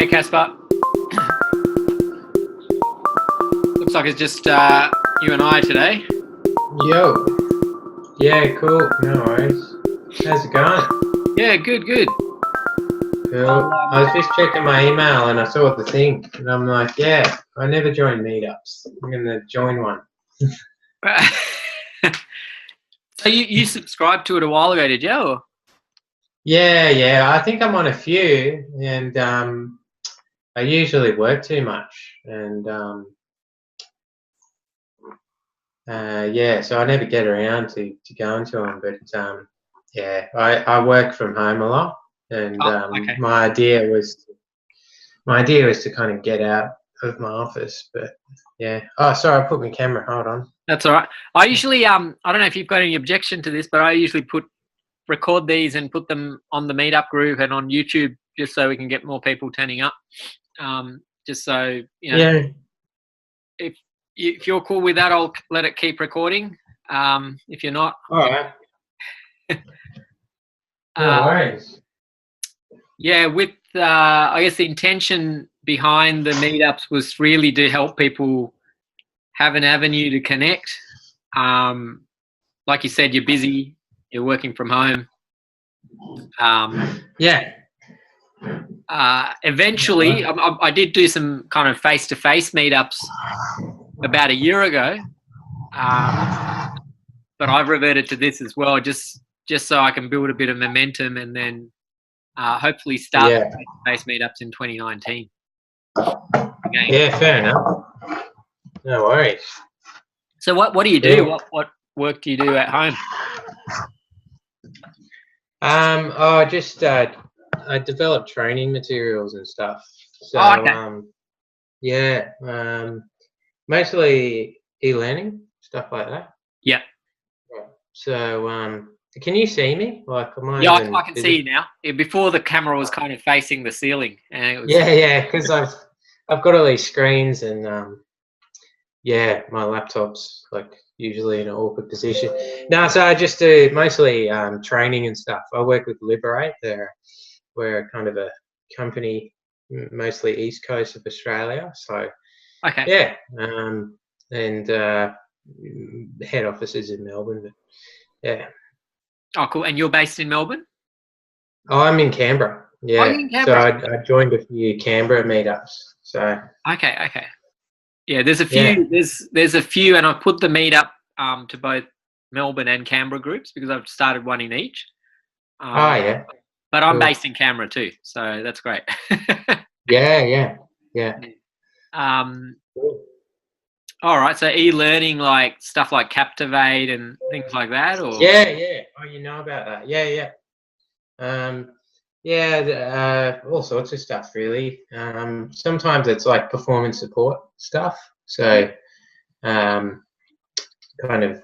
Hey, Caspar. Looks like it's just you and I today. Yo. Yeah, cool. No worries. How's it going? Yeah, good. Cool. I was just checking my email and I saw the thing and I'm like, yeah, I never joined meetups. I'm going to join one. So you subscribed to it a while ago, did you? Or? Yeah. I think I'm on a few and I usually work too much and so I never get around to going to them. But yeah, I work from home a lot and Okay. my idea was to kind of get out of my office, but yeah. Oh, sorry, I put my camera. Hold on. That's all right. I usually I don't know if you've got any objection to this, but I usually record these and put them on the Meetup group and on YouTube just so we can get more people turning up. Just so you know. Yeah. If you're cool with that, I'll let it keep recording. If you're not, All right. No worries. Yeah, with I guess the intention behind the meetups was really to help people have an avenue to connect. Like you said, you're busy, you're working from home. Yeah. Eventually, I did do some kind of face-to-face meetups about a year ago, but I've reverted to this as well, just so I can build a bit of momentum and then hopefully start the face-to-face meetups in 2019. Again. Yeah, fair enough. No worries. So what do you do? Yeah. What work do you do at home? I develop training materials and stuff. So okay. Mostly e-learning, stuff like that. Yeah. So can you see me? Like, I can see you now. Before the camera was kind of facing the ceiling, and it was... Yeah, because I've got all these screens and my laptop's like usually in an awkward position. No, so I just do mostly training and stuff. I work with Liberate. We're kind of a company, mostly east coast of Australia. So okay. Yeah, and head office is in Melbourne. But yeah. Oh, cool. And you're based in Melbourne? Oh, I'm in Canberra. Yeah. Oh, you're in Canberra. So I joined a few Canberra meetups. So. Okay. Yeah, there's a few. Yeah. There's a few, and I put the meetup to both Melbourne and Canberra groups because I've started one in each. Yeah. But I'm based in Canberra too, so that's great. Yeah. Cool. All right, so e-learning, like stuff like Captivate and things like that, or yeah. Oh, you know about that? Yeah. All sorts of stuff really. Sometimes it's like performance support stuff. So, kind of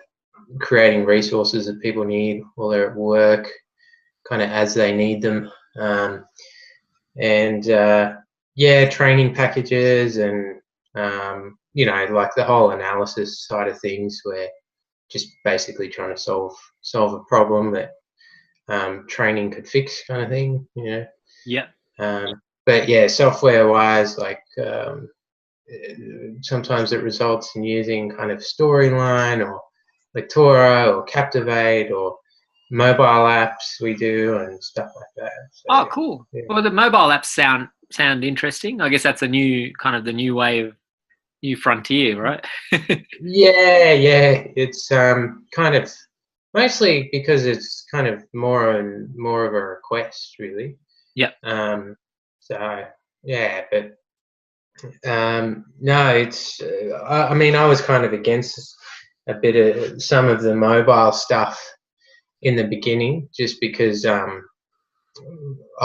creating resources that people need while they're at work, kind of as they need them, training packages and like the whole analysis side of things, where just basically trying to solve a problem that training could fix, kind of thing. Yeah. But yeah, software wise, like sometimes it results in using kind of Storyline or Lectora or Captivate or mobile apps we do and stuff like that. So, cool. Yeah. Well, the mobile apps sound interesting. I guess that's the new frontier, right? yeah. It's kind of mostly because it's kind of more of a request, really. Yeah. No, it's. I was kind of against a bit of some of the mobile stuff in the beginning, just because I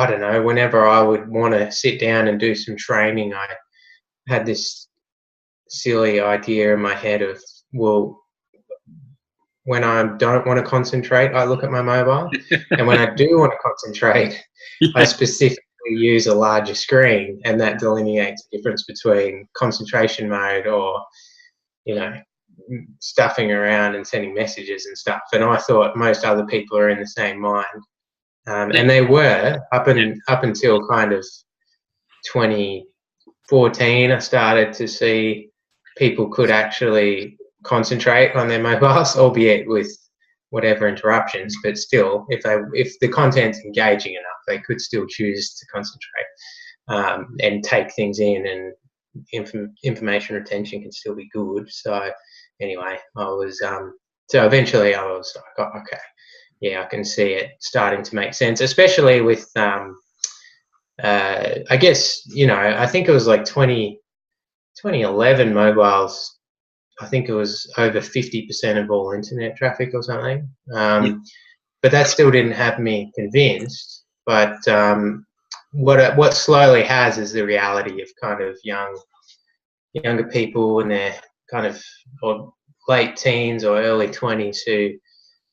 don't know. Whenever I would want to sit down and do some training, I had this silly idea in my head of, well, when I don't want to concentrate, I look at my mobile, and when I do want to concentrate, I specifically use a larger screen, and that delineates the difference between concentration mode or, stuffing around and sending messages and stuff. And I thought most other people are in the same mind, and they were up until kind of 2014, I started to see people could actually concentrate on their mobiles, albeit with whatever interruptions, but still, if the content's engaging enough, they could still choose to concentrate and take things in, and information retention can still be good. So anyway, I was so eventually I was like, oh, okay, yeah, I can see it starting to make sense, especially with I guess, I think it was like 2011 mobiles. I think it was over 50% of all internet traffic or something. But that still didn't have me convinced. But what slowly has is the reality of kind of younger people in their kind of or late teens or early 20s who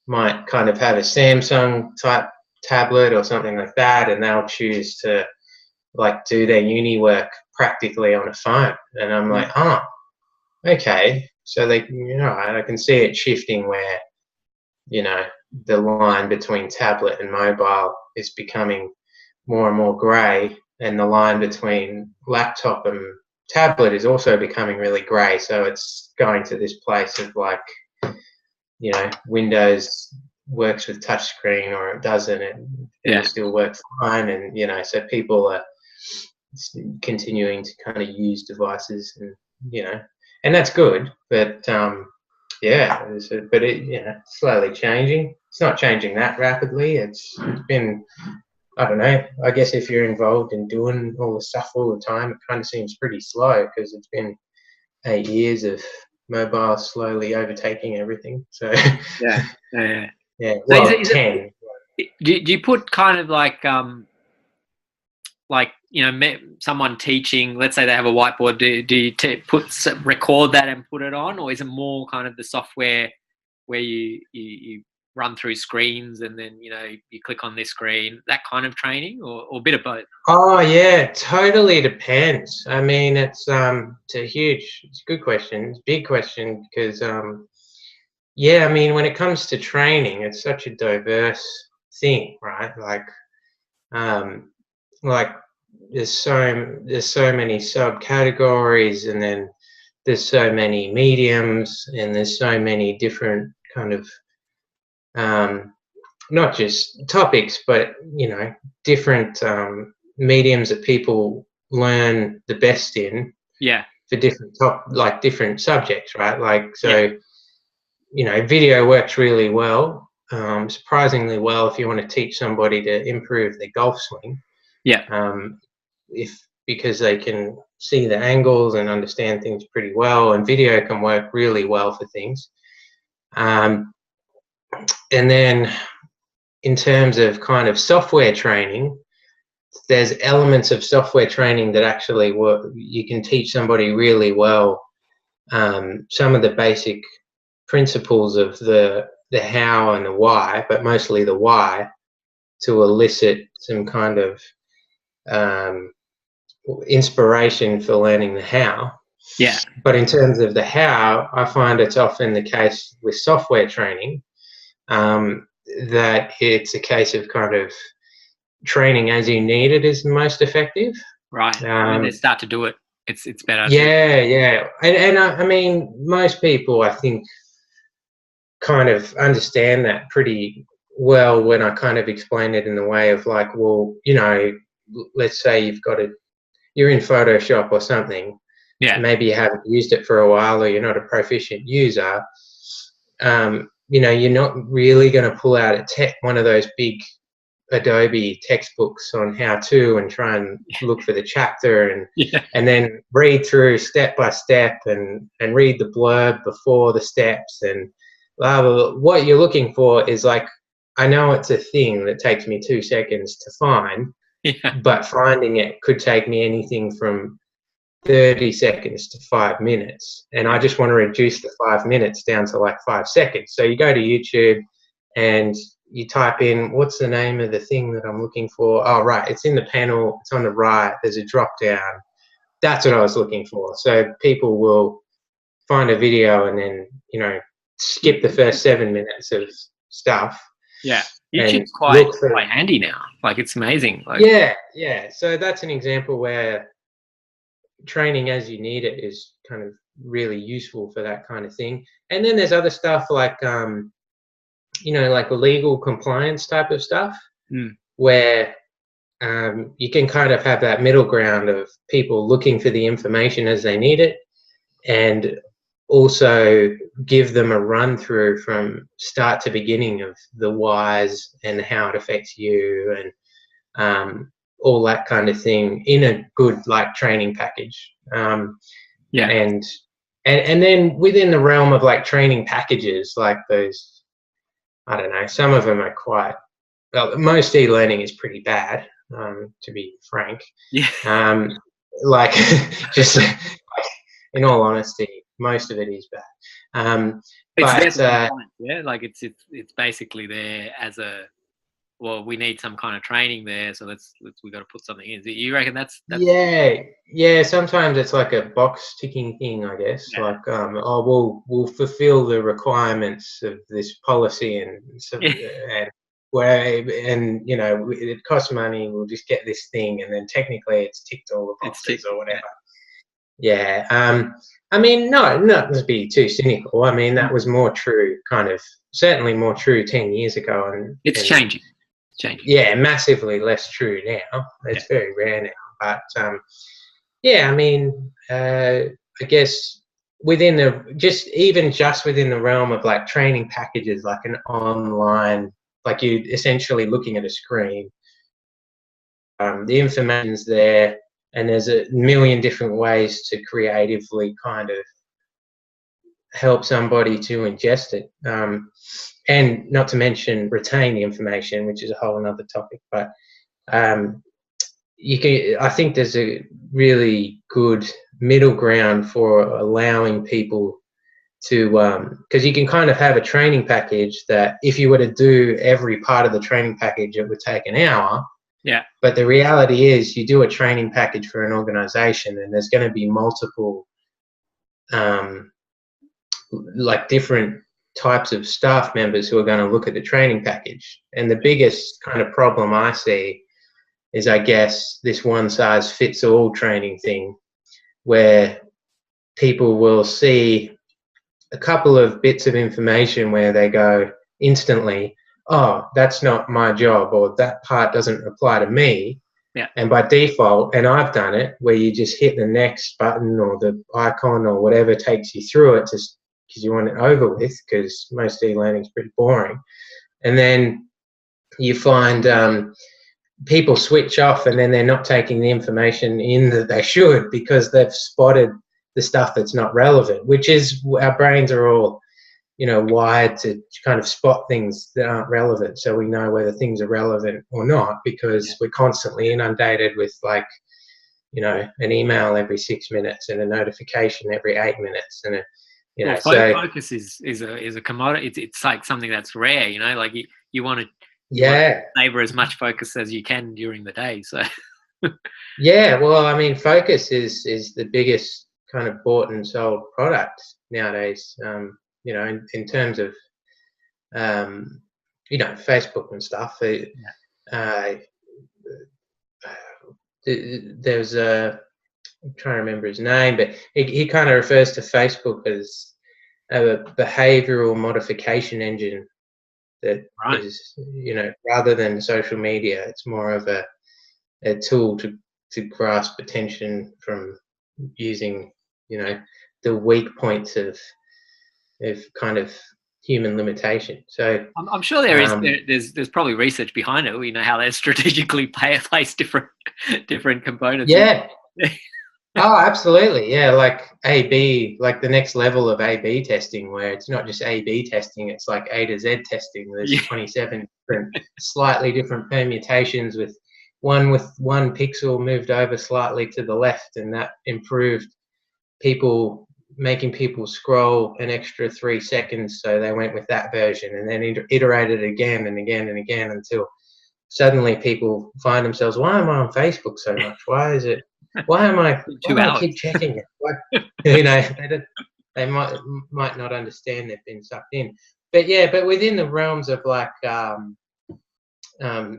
might kind of have a Samsung type tablet or something like that, and they'll choose to like do their uni work practically on a phone. And I'm like, oh, okay. So I can see it shifting where, the line between tablet and mobile is becoming more and more grey, and the line between laptop and tablet is also becoming really grey. So it's going to this place of like, Windows works with touchscreen or it doesn't, and it still works fine. And, so people are continuing to kind of use devices, and, and that's good. But, but it's slowly changing. It's not changing that rapidly. It's been, I don't know, I guess if you're involved in doing all the stuff all the time, it kind of seems pretty slow because it's been 8 years of mobile slowly overtaking everything. So yeah. Well, so 10. Do you put kind of like someone teaching, let's say they have a whiteboard, do you record that and put it on, or is it more kind of the software where you run through screens and then you click on this screen, that kind of training, or a bit of both? Oh yeah, totally depends. I mean, it's a good question. It's a big question because I mean, when it comes to training, it's such a diverse thing, right? Like there's so many subcategories, and then there's so many mediums, and there's so many different kind of not just topics, but different mediums that people learn the best in. Yeah. For different subjects, right? Video works really well, surprisingly well, if you want to teach somebody to improve their golf swing. Yeah. Because they can see the angles and understand things pretty well, and video can work really well for things. And then in terms of kind of software training, there's elements of software training that actually work. You can teach somebody really well some of the basic principles of the how and the why, but mostly the why, to elicit some kind of inspiration for learning the how. Yeah. But in terms of the how, I find it's often the case with software training that it's a case of kind of training as you need it is the most effective. Right. When they start to do it, it's better. Yeah. And I mean, most people, I think, kind of understand that pretty well when I kind of explain it in the way of like, well, let's say you're in Photoshop or something. Yeah. Maybe you haven't used it for a while, or you're not a proficient user. You're not really going to pull out one of those big Adobe textbooks on how to and try and look for the chapter and then read through step by step and read the blurb before the steps and blah, blah, blah. What you're looking for is like, I know it's a thing that takes me 2 seconds to find, but finding it could take me anything from 30 seconds to 5 minutes. And I just want to reduce the 5 minutes down to like 5 seconds. So you go to YouTube and you type in, what's the name of the thing that I'm looking for? Oh, right. It's in the panel. It's on the right. There's a drop down. That's what I was looking for. So people will find a video and then, skip the first 7 minutes of stuff. Yeah. and YouTube's quite look for handy now. Like, it's amazing. Like, yeah. So that's an example where training as you need it is kind of really useful for that kind of thing. And then there's other stuff like like legal compliance type of stuff, where you can kind of have that middle ground of people looking for the information as they need it, and also give them a run through from start to beginning of the whys and how it affects you, and all that kind of thing in a good like training package. And then within the realm of like training packages, like those, I don't know, some of them are quite, well, most e-learning is pretty bad, to be frank. Like just in all honesty, most of it is bad. It's there, yeah, like it's basically there as a, well, we need some kind of training there, so we got to put something in. You reckon that's yeah? Sometimes it's like a box ticking thing, I guess. Like, we'll fulfill the requirements of this policy, and it costs money. We'll just get this thing, and then technically it's ticked all the boxes or whatever. Yeah. I mean, not to be too cynical. I mean, that was more true, certainly more true 10 years ago, and it's changing. Yeah, massively less true now. It's very rare now. But I mean, I guess within within the realm of like training packages, like an online, like you essentially looking at a screen, the information's there, and there's a million different ways to creatively kind of help somebody to ingest it, and not to mention retain the information, which is a whole another topic. But I think there's a really good middle ground for allowing people to, because you can kind of have a training package that if you were to do every part of the training package, it would take an hour. Yeah. But the reality is, you do a training package for an organization, and there's going to be multiple like different types of staff members who are going to look at the training package. And the biggest kind of problem I see is, I guess, this one size fits all training thing, where people will see a couple of bits of information where they go instantly, oh, that's not my job, or that part doesn't apply to me. Yeah. And by default, and I've done it, where you just hit the next button or the icon or whatever takes you through it, just because you want it over with, because most e-learning is pretty boring. And then you find people switch off, and then they're not taking the information in that they should, because they've spotted the stuff that's not relevant, which is, our brains are all, wired to kind of spot things that aren't relevant, so we know whether things are relevant or not, because we're constantly inundated with, like, an email every 6 minutes and a notification every 8 minutes, and focus is a commodity. It's like something that's rare, like you want to savor as much focus as you can during the day. So well, I mean, focus is the biggest kind of bought and sold product nowadays, in terms of Facebook and stuff. There's I'm trying to remember his name, but he kind of refers to Facebook as a behavioral modification engine that is, rather than social media, it's more of a tool to grasp attention from using, the weak points of kind of human limitation. So I'm sure there's probably research behind it. We know how they strategically place different components. Yeah. Oh, absolutely. Yeah, like A/B, like the next level of A/B testing, where it's not just A/B testing, it's like A to Z testing. There's 27 different, slightly different permutations, with one pixel moved over slightly to the left, and that improved making people scroll an extra 3 seconds, so they went with that version, and then iterated again and again and again, until suddenly people find themselves, why am I on Facebook so much? Why am I keep checking it? They might not understand they've been sucked in. But within the realms of like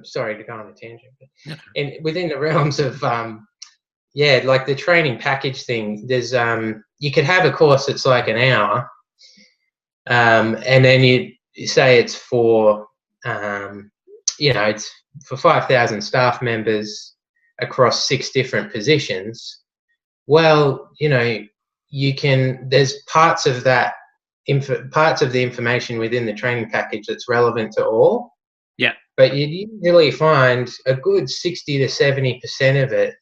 sorry to go on a tangent, but Yeah. and within the realms of like the training package thing, there's you could have a course that's like an hour, and then you say it's for it's for 5,000 staff members across 6 different positions. Well, you can. There's parts of that parts of the information within the training package that's relevant to all. Yeah. But you usually find a good 60 to 70% of it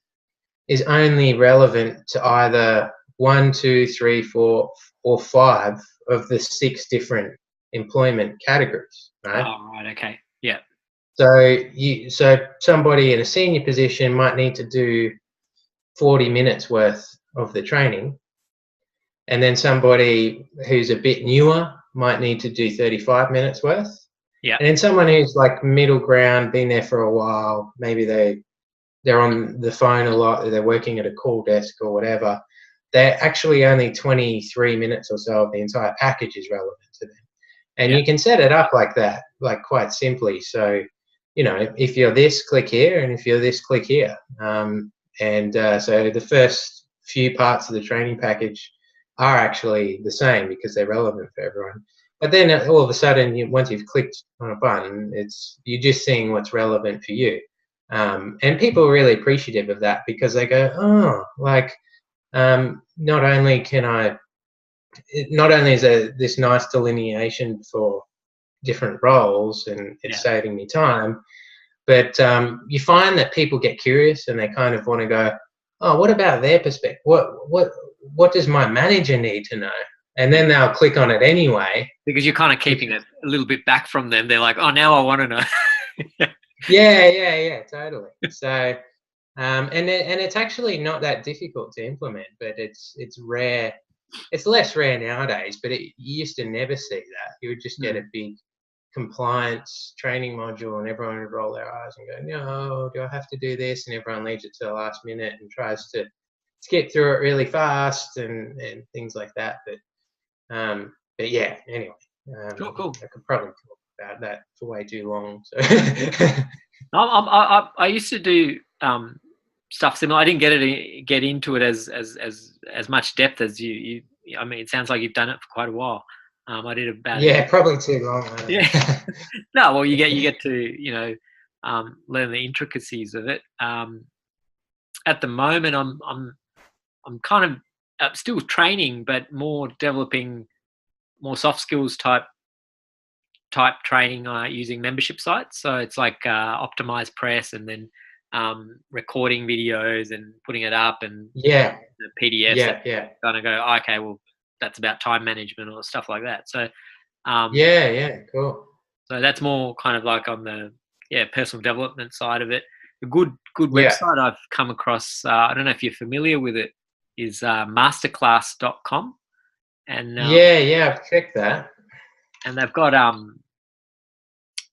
is only relevant to either 1, 2, 3, 4, or 5 of the 6 different employment categories, right? Oh, right. Okay. Yeah. So somebody in a senior position might need to do 40 minutes worth of the training, and then somebody who's a bit newer might need to do 35 minutes worth. Yeah. And then someone who's like middle ground, been there for a while, maybe they're on the phone a lot, they're working at a call desk or whatever, they're actually only 23 minutes or so of the entire package is relevant to them. And you can set it up like that, like quite simply. So, if you're this, click here, and if you're this, click here. So the first few parts of the training package are actually the same because they're relevant for everyone. But then all of a sudden, once you've clicked on a button, you're just seeing what's relevant for you. And people are really appreciative of that because they go, oh, like, not only is there this nice delineation for different roles and it's saving me time, but you find that people get curious and they kind of want to go, oh, what about their perspective? What does my manager need to know? And then they'll click on it anyway. Because you're kind of keeping it a little bit back from them. They're like, oh, now I want to know. Yeah, totally. So, and it's actually not that difficult to implement, but it's rare. It's less rare nowadays, but you used to never see that. You would just get a big compliance training module and everyone would roll their eyes and go, no, do I have to do this? And everyone leaves it to the last minute and tries to skip through it really fast and things like that. But yeah, anyway. Cool. I could probably talk about that for way too long. So I used to do stuff similar. I didn't get into it as much depth as you. I mean, it sounds like you've done it for quite a while. I did about probably too long. Yeah. No, well, you get to learn the intricacies of it. At the moment, I'm kind of still training, but more developing more soft skills type training using membership sites. So it's like optimized press and then recording videos and putting it up and the PDFs. Kind of go, okay, well, that's about time management or stuff like that. So cool. So that's more kind of like on the personal development side of it. A good website I've come across. I don't know if you're familiar with it. Is masterclass.com. And I've checked that. And they've got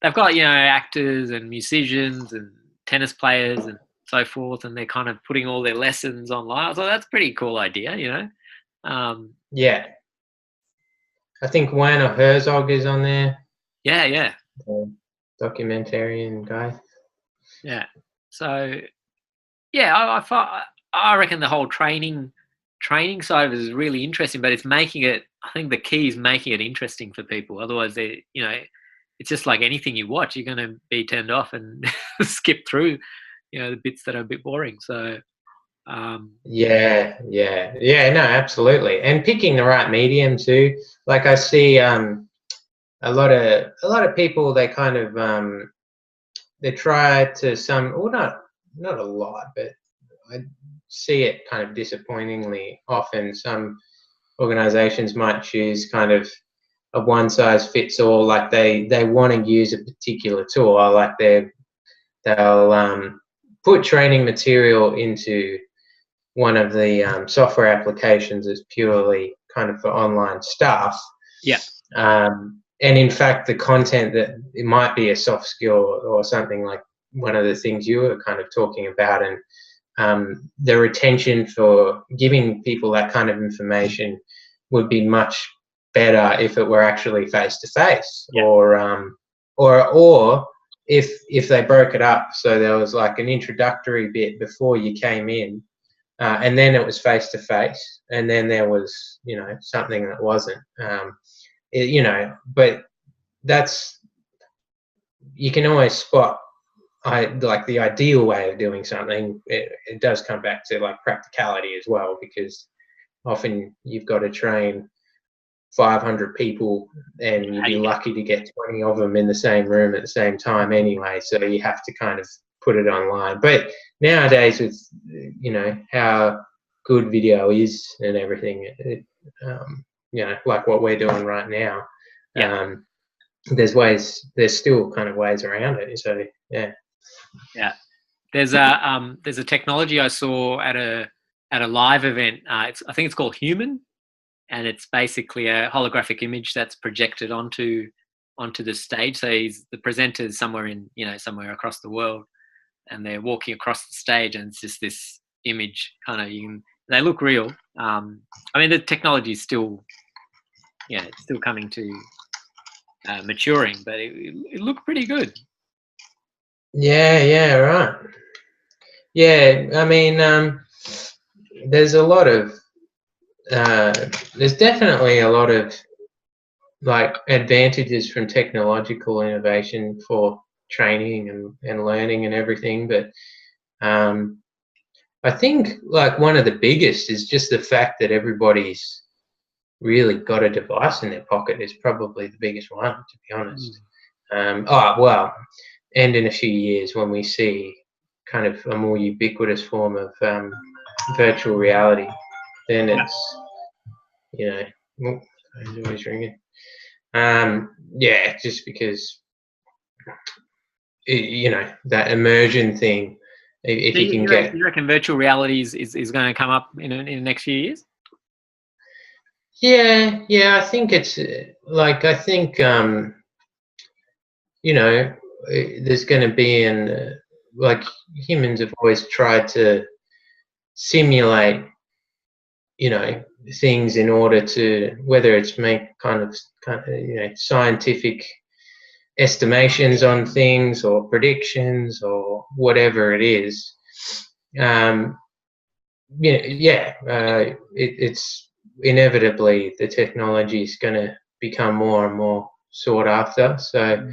actors and musicians and tennis players and so forth, and they're kind of putting all their lessons online. So that's a pretty cool idea, I think Werner Herzog is on there. Yeah. The documentarian guy. Yeah. So I reckon the whole training side of it is really interesting, but it's making it. I think the key is making it interesting for people. Otherwise, it's just like anything you watch, you're going to be turned off and skip through, the bits that are a bit boring. So, no, absolutely, and picking the right medium too. Like I see, a lot of people, they kind of they try to not a lot, but I see it kind of disappointingly often. Some organizations might choose kind of a one size fits all, like they want to use a particular tool, or like they'll put training material into one of the software applications as purely kind of for online stuff. And in fact, the content that it might be a soft skill or something, like one of the things you were kind of talking about, and the retention for giving people that kind of information would be much better if it were actually face to face, or if they broke it up, so there was like an introductory bit before you came in, and then it was face to face, and then there was, you know, something that wasn't, you know, but that's, you can always spot, like the ideal way of doing something. It does come back to like practicality as well, because often you've got to train 500 people and you'd be lucky to get 20 of them in the same room at the same time anyway, so you have to kind of put it online. But nowadays, with, you know, how good video is and everything, you know, like what we're doing right now, there's still kind of ways around it. So yeah. There's a technology I saw at a live event. I think it's called Human, and it's basically a holographic image that's projected onto the stage. So the presenter's somewhere somewhere across the world, and they're walking across the stage, and it's just this image kind of, they look real. I mean, the technology is still, it's still coming to maturing, but it looked pretty good. yeah, right. Yeah, I mean, there's a lot of there's definitely a lot of like advantages from technological innovation for training and learning and everything, but I think like one of the biggest is just the fact that everybody's really got a device in their pocket is probably the biggest one, to be honest. Oh well, and in a few years when we see kind of a more ubiquitous form of virtual reality, then it's, you know, oh, phone's always ringing. Yeah, just because you know, that immersion thing. If So you can get, you reckon virtual reality is going to come up in the next few years? yeah, I think it's like, I think you know, there's going to be like humans have always tried to simulate, you know, things in order to, whether it's make kind of you know, scientific estimations on things or predictions or whatever it is. It's inevitably the technology is going to become more and more sought after. So,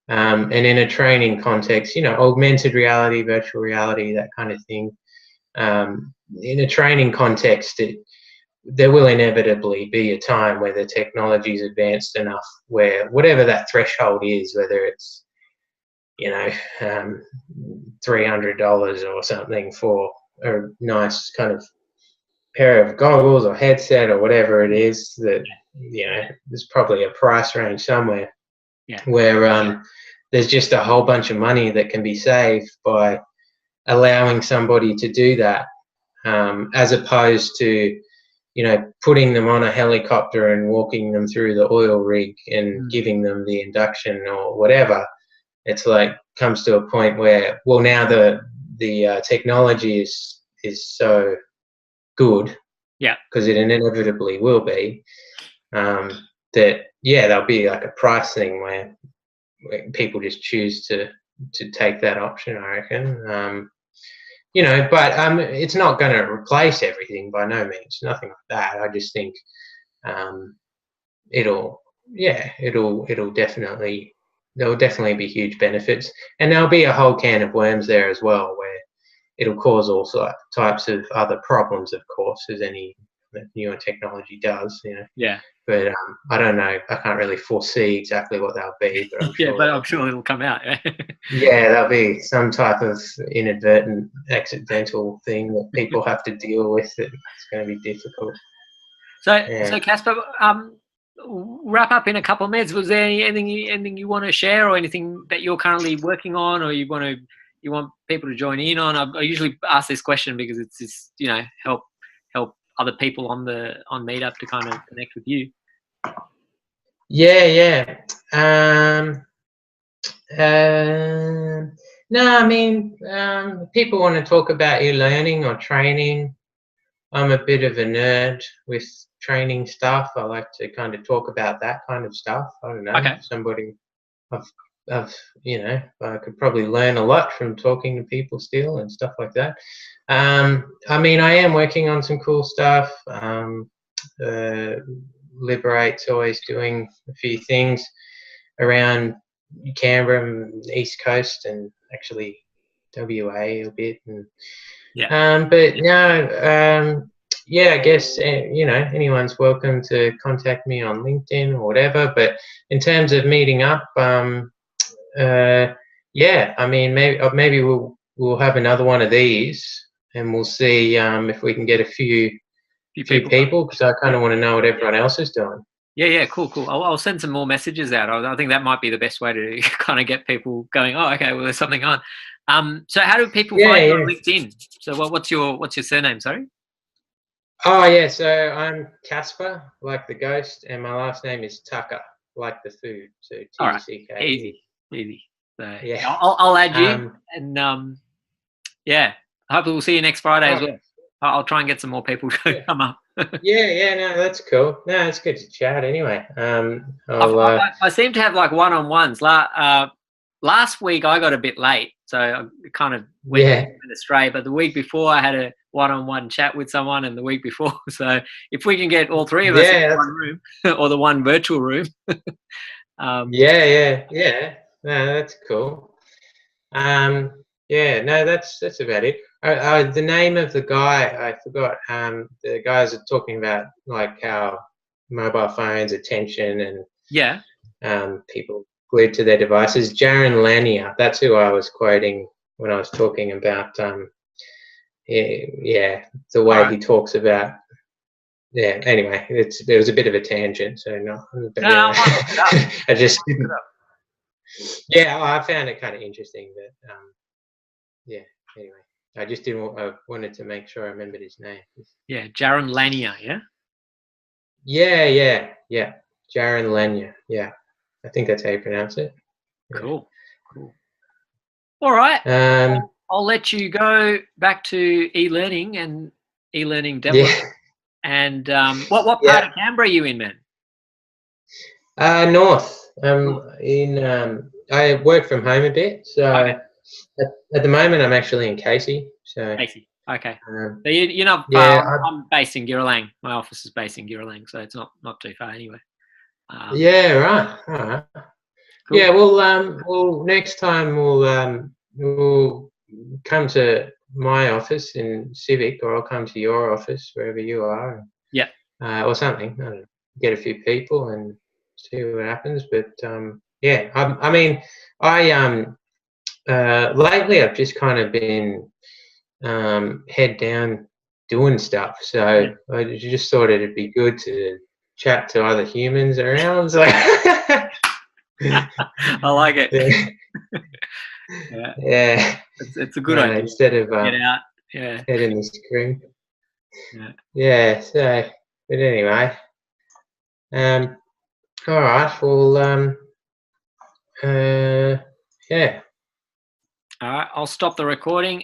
and in a training context, you know, augmented reality, virtual reality, that kind of thing. In a training context, there will inevitably be a time where the technology is advanced enough where whatever that threshold is, whether it's, you know, $300 or something for a nice kind of pair of goggles or headset or whatever it is, that, you know, there's probably a price range somewhere where there's just a whole bunch of money that can be saved by allowing somebody to do that, as opposed to, you know, putting them on a helicopter and walking them through the oil rig and giving them the induction or whatever. It's like, comes to a point where, well, now the technology is so good, because it inevitably will be, that there'll be like a price thing where people just choose to take that option, I reckon. You know, but it's not going to replace everything by no means, nothing like that. I just think it'll definitely, there'll definitely be huge benefits, and there'll be a whole can of worms there as well, where it'll cause all types of other problems, of course, as any newer technology does, you know. Yeah. But I don't know. I can't really foresee exactly what they'll be, but I'm sure. But I'm sure it'll come out. Yeah, there'll be some type of inadvertent, accidental thing that people have to deal with. It's going to be difficult. So Casper, wrap up in a couple of minutes. Was there anything you want to share, or anything that you're currently working on, or you want people to join in on? I usually ask this question because it's just, you know, help other people on Meetup to kind of connect with you. Yeah. No, I mean, people want to talk about e-learning or training. I'm a bit of a nerd with training stuff. I like to kind of talk about that kind of stuff. I don't know. Okay. I could probably learn a lot from talking to people still and stuff like that. I mean, I am working on some cool stuff. Liberate's always doing a few things around Canberra and the East Coast, and actually WA a bit. And but no, yeah, I guess anyone's welcome to contact me on LinkedIn or whatever. But in terms of meeting up, yeah, I mean, maybe we'll have another one of these, and we'll see if we can get a few people, because I kind of want to know what everyone else is doing. Yeah, cool. I'll send some more messages out. I think that might be the best way to kind of get people going. Oh, okay, well, there's something on. So how do people find you on LinkedIn? So what's your surname? Sorry. Oh yeah, so I'm Casper, like the ghost, and my last name is Tucker, like the food. So Tuck. Easy. So yeah, I'll add you, and yeah, hopefully we'll see you next Friday as well. I'll try and get some more people to come up. yeah, no, that's cool. No, it's good to chat anyway. I seem to have like one-on-ones. Last week I got a bit late, so I kind of went astray. But the week before I had a one-on-one chat with someone, and the week before. So if we can get all three of us in one room or the one virtual room. Yeah. No, that's cool. Yeah, no, that's about it. The name of the guy, I forgot. The guys are talking about like how mobile phones, attention, and people glued to their devices. Jaron Lanier, that's who I was quoting when I was talking about. The way he talks about. Yeah. Anyway, there was a bit of a tangent, so no. I just didn't. Yeah, I found it kind of interesting, but yeah. Anyway, I just didn't. I wanted to make sure I remembered his name. Yeah, Jaron Lanier. Yeah. Yeah. Jaron Lanier. Yeah, I think that's how you pronounce it. Yeah. Cool. All right. I'll let you go back to e-learning and e-learning development. Yeah. And what part of Canberra are you in, man? North. I work from home a bit, so at the moment I'm actually in Casey. So Casey. Okay. So you're not far. Yeah, I'm based in Girrawang. My office is based in Girrawang, so it's not too far anyway. Yeah. Right. All right. Cool. Yeah. Well, next time we'll come to my office in Civic, or I'll come to your office wherever you are. Yeah. Or something. I don't know, get a few people and see what happens. But yeah, I mean, lately I've just kind of been head down doing stuff. So I just thought it'd be good to chat to other humans around. So I like it. Yeah. It's a good idea. Instead of get out. Yeah. head in the screen. Yeah. So, but anyway, all right. Well, yeah. All right. I'll stop the recording.